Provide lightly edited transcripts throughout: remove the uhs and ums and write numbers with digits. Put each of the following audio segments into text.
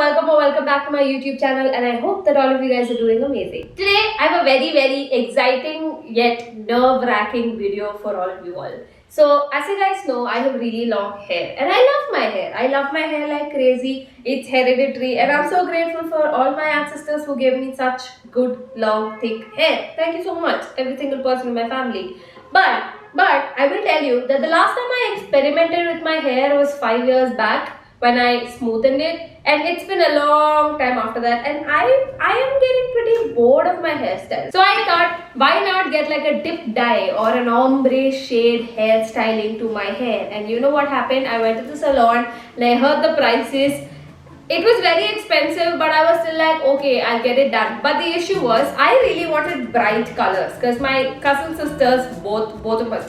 welcome or welcome back to my YouTube channel, and I hope that all of you guys are doing amazing. Today I have a very exciting yet nerve-wracking video for all of you all. So as you guys know, I have really long hair and I love my hair. I love my hair like crazy. It's hereditary and I'm so grateful for all my ancestors who gave me such good long thick hair. Thank you so much, every single person in my family. But I will tell you that the last time I experimented with my hair was 5 years back when I smoothened it, and it's been a long time after that, and I am getting pretty bored of my hairstyle. So I thought, why not get like a dip dye or an ombre shade hairstyling to my hair? And you know what happened? I went to the salon and I heard the prices. It was very expensive, but I was still like, okay, I'll get it done. But the issue was, I really wanted bright colors because my cousin sisters,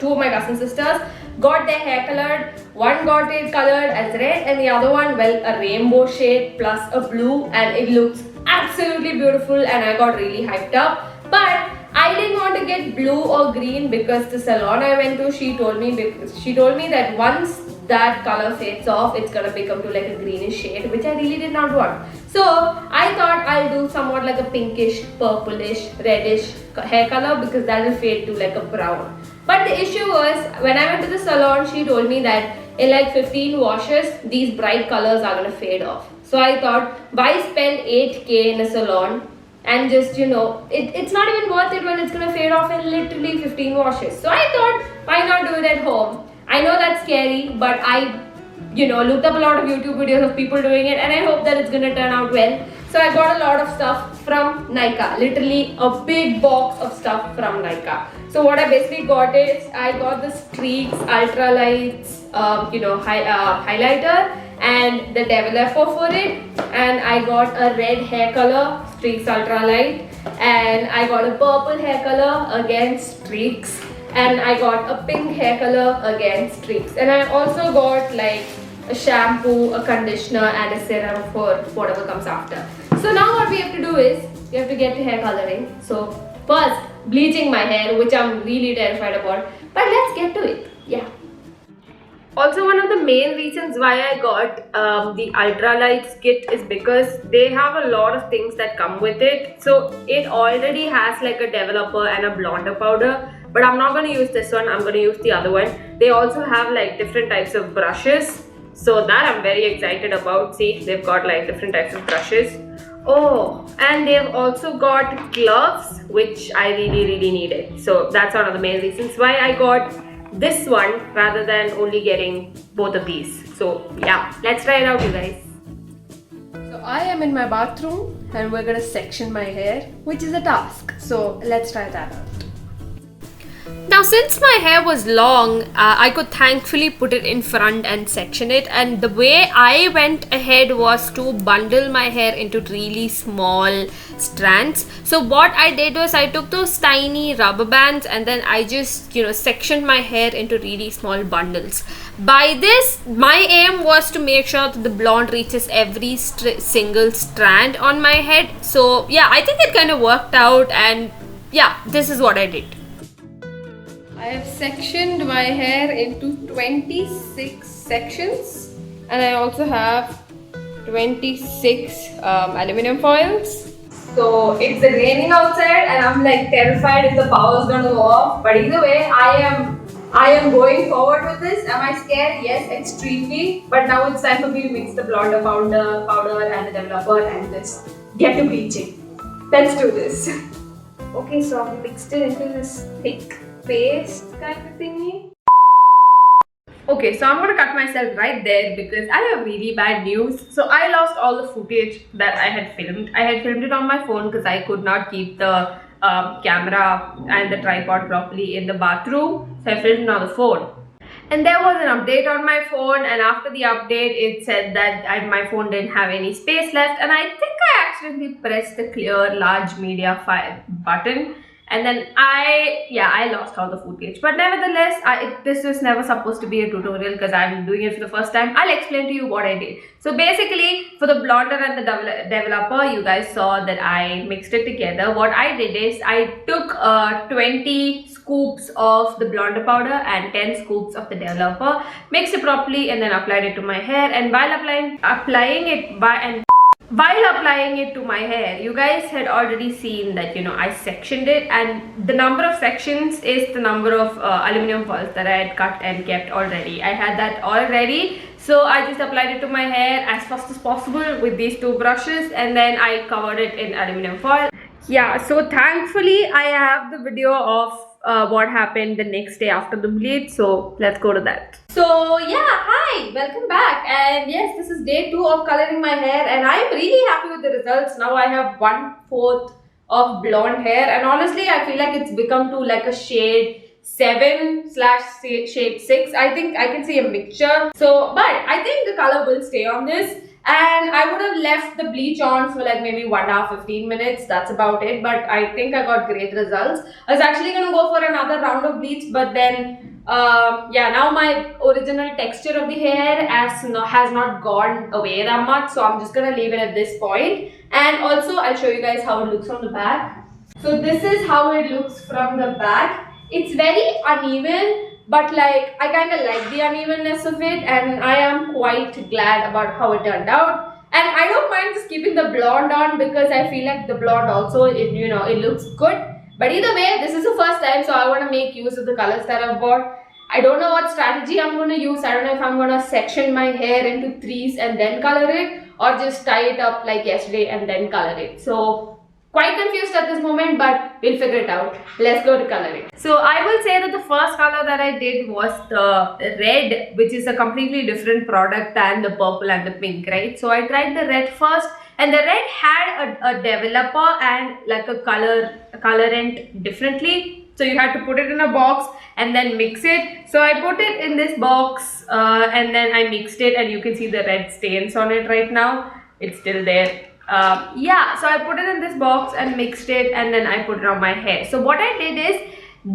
two of my cousin sisters got their hair colored. One got it colored as red and the other one, well, a rainbow shade plus a blue, and it looks absolutely beautiful and I got really hyped up. But I didn't want to get blue or green because the salon I went to, she told me that once that color fades off, it's gonna become to like a greenish shade, which I really did not want. So I thought I'll do somewhat like a pinkish, purplish, reddish hair color because that will fade to like a brown. But the issue was, when I went to the salon, she told me that in like 15 washes, these bright colors are gonna fade off. So I thought, why spend 8K in a salon and just, you know, it's not even worth it when it's gonna fade off in literally 15 washes. So I thought, why not do it at home? I know that's scary, but I, looked up a lot of YouTube videos of people doing it, and I hope that it's gonna turn out well. So I got a lot of stuff from Nykaa, literally a big box of stuff from Nykaa. So what I basically got is, I got the Streax Ultralights, highlighter and the developer for it, and I got a red hair color, Streax Ultralight, and I got a purple hair color, again Streax, and I got a pink hair color, again Streax, and I also got like a shampoo, a conditioner and a serum for whatever comes after. So now what we have to do is, we have to get to hair coloring. So first, bleaching my hair, which I'm really terrified about, but let's get to it. Yeah. Also, one of the main reasons why I got the Ultralights kit is because they have a lot of things that come with it. So it already has like a developer and a blonder powder, but I'm not going to use this one, I'm going to use the other one. They also have like different types of brushes, so that I'm very excited about. See, they've got like different types of brushes. Oh, and they've also got gloves, which I really needed. So that's one of the main reasons why I got this one rather than only getting both of these. So yeah, let's try it out, you guys. So I am in my bathroom and we're gonna section my hair, which is a task. So let's try that out. Now, since my hair was long, I could thankfully put it in front and section it, and the way I went ahead was to bundle my hair into really small strands. So what I did was, I took those tiny rubber bands and then I just, sectioned my hair into really small bundles. By this, my aim was to make sure that the blonde reaches every single strand on my head. So yeah, I think it kind of worked out, and yeah, this is what I did. I have sectioned my hair into 26 sections, and I also have 26 aluminum foils. So it's raining outside and I'm like terrified if the power is going to go off, but either way I am going forward with this. Am I scared? Yes, extremely, but now it's time for me to mix the blonder powder and the developer and just get to bleaching. Let's do this. Okay, so I've mixed it into this thick paste kind of thingy. Okay, so I'm gonna cut myself right there because I have really bad news. So I lost all the footage that I had filmed. I had filmed it on my phone because I could not keep the camera and the tripod properly in the bathroom. So I filmed it on the phone. And there was an update on my phone, and after the update it said that my phone didn't have any space left, and I think I accidentally pressed the clear large media file button. And then I lost all the footage. But nevertheless, this was never supposed to be a tutorial because I'm doing it for the first time. I'll explain to you what I did. So basically, for the blonder and the developer, you guys saw that I mixed it together. What I did is, I took 20 scoops of the blonder powder and 10 scoops of the developer, mixed it properly, and then applied it to my hair. And while applying it while applying it to my hair, you guys had already seen that, you know, I sectioned it, and the number of sections is the number of aluminum foils that I had cut and kept already. I had that already, so I just applied it to my hair as fast as possible with these two brushes, and then I covered it in aluminum foil. Yeah, so thankfully I have the video of what happened the next day after the bleach, so let's go to that. So yeah, hi, welcome back, and yes, this is day 2 of coloring my hair, and I'm really happy with the results. Now I have 1/4 of blonde hair, and honestly I feel like it's become to like a shade 7/shade 6. I think I can see a mixture, so but I think the color will stay on this. And I would have left the bleach on for like maybe 1 hour 15 minutes. That's about it. But I think I got great results. I was actually gonna go for another round of bleach, but then yeah, now my original texture of the hair has not gone away that much. So I'm just gonna leave it at this point. And also I'll show you guys how it looks from the back. So this is how it looks from the back. It's very uneven, but like I kind of like the unevenness of it, and I am quite glad about how it turned out. And I don't mind just keeping the blonde on because I feel like the blonde also, it looks good. But either way, this is the first time, so I want to make use of the colors that I've bought. I don't know what strategy I'm going to use. I don't know if I'm going to section my hair into threes and then color it, or just tie it up like yesterday and then color it. So quite confused at this moment, but we'll figure it out. Let's go to coloring. So I will say that the first color that I did was the red, which is a completely different product than the purple and the pink, right? So I tried the red first, and the red had a developer and like a colorant differently. So you had to put it in a box and then mix it. So I put it in this box and then I mixed it, and you can see the red stains on it right now. It's still there. Yeah, so I put it in this box and mixed it, and then I put it on my hair. So what I did is,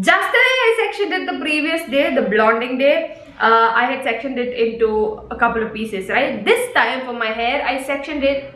just the way I sectioned it the previous day, the blonding day, I had sectioned it into a couple of pieces, right? This time for my hair, I sectioned it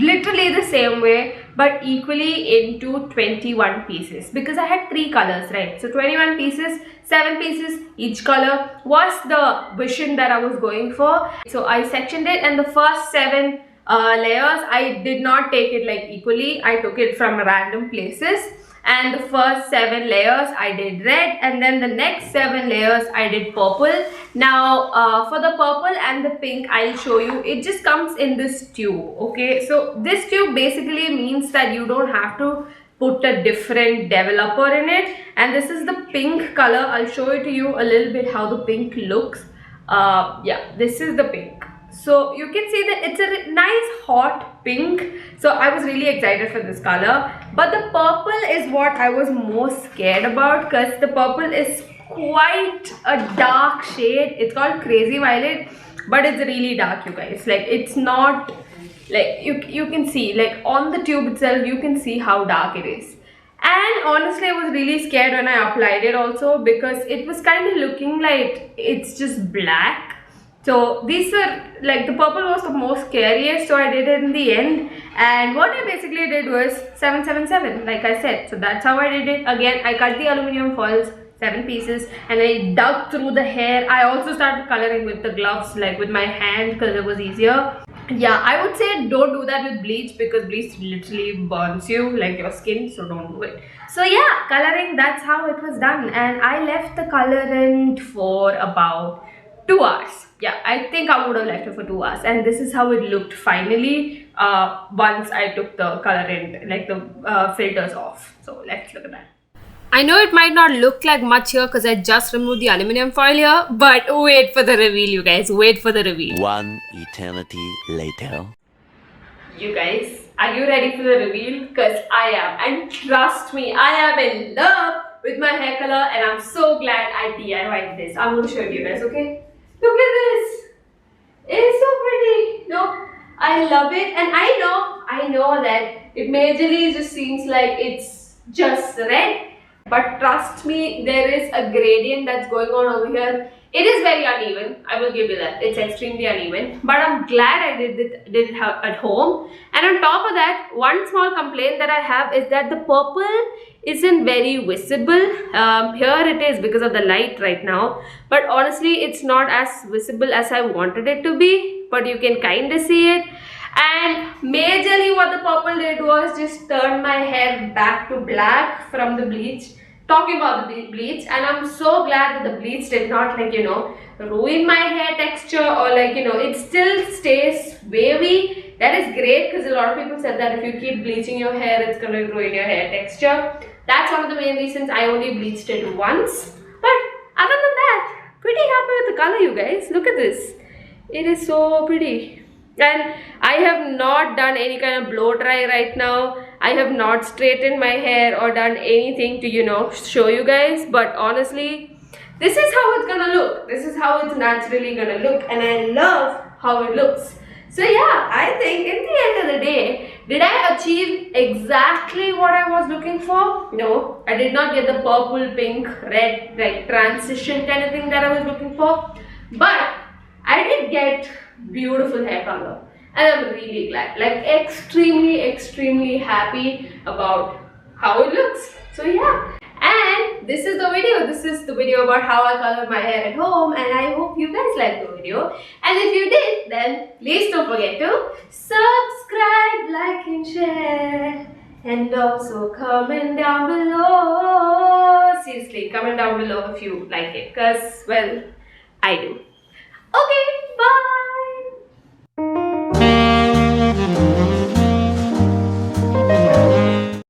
literally the same way, but equally into 21 pieces, because I had 3 colors, right? So 21 pieces, 7 pieces each color was the vision that I was going for. So I sectioned it, and the first 7 layers, I did not take it like equally. I took it from random places, and the first 7 layers I did red, and then the next 7 layers I did purple. Now for the purple and the pink, I'll show you. It just comes in this tube, okay? So this tube basically means that you don't have to put a different developer in it. And this is the pink color. I'll show it to you a little bit how the pink looks. Yeah, this is the pink. So you can see that it's a nice hot pink. So I was really excited for this color. But the purple is what I was most scared about, because the purple is quite a dark shade. It's called Crazy Violet, but it's really dark, you guys. Like, it's not like you can see, like on the tube itself, you can see how dark it is. And honestly, I was really scared when I applied it also, because it was kind of looking like it's just black. So these were like, the purple was the most scariest, so I did it in the end. And what I basically did was 777, like I said. So that's how I did it. Again, I cut the aluminum foils, 7 pieces, and I dug through the hair. I also started coloring with the gloves, like with my hand, because it was easier. Yeah, I would say don't do that with bleach, because bleach literally burns you, like your skin, so don't do it. So yeah, coloring, that's how it was done. And I left the colorant for about 2 hours. Yeah, I think I would have left it for 2 hours, and this is how it looked finally once I took the colorant, like the filters off. So let's look at that. I know it might not look like much here because I just removed the aluminum foil here, but wait for the reveal, you guys. Wait for the reveal. 1 eternity later. You guys, are you ready for the reveal? Because I am, and trust me, I am in love with my hair color, and I'm so glad I DIY'd this. I'm going to show you guys, okay? Look at this. It's so pretty. No, I love it, and I know that it majorly just seems like it's just red, but trust me, there is a gradient that's going on over here. It is very uneven, I will give you that. It's extremely uneven, but I'm glad I did it at home. And on top of that, one small complaint that I have is that the purple isn't very visible. Here it is because of the light right now, but honestly it's not as visible as I wanted it to be, but you can kind of see it. And majorly what the purple did was just turn my hair back to black from the bleach. Talking about the bleach, and I'm so glad that the bleach did not ruin my hair texture, or it still stays wavy. That is great, because a lot of people said that if you keep bleaching your hair, it's gonna ruin your hair texture. That's one of the main reasons I only bleached it once. But other than that, pretty happy with the color, you guys. Look at this. It is so pretty. And I have not done any kind of blow dry right now. I have not straightened my hair or done anything to show you guys. But honestly, this is how it's gonna look. This is how it's naturally gonna look. And I love how it looks. So yeah, I think in the end of the day, did I achieve exactly what I was looking for? No, I did not get the purple, pink, red, like transition kind of thing that I was looking for. But I did get beautiful hair color. And I'm really glad. Like extremely happy about how it looks. So yeah. And this is the video. This is the video about how I colored my hair at home, and I hope you guys liked the video. And if you did, then please don't forget to subscribe, like and share, and also comment down below. Seriously, comment down below if you like it, because well, I do. Okay.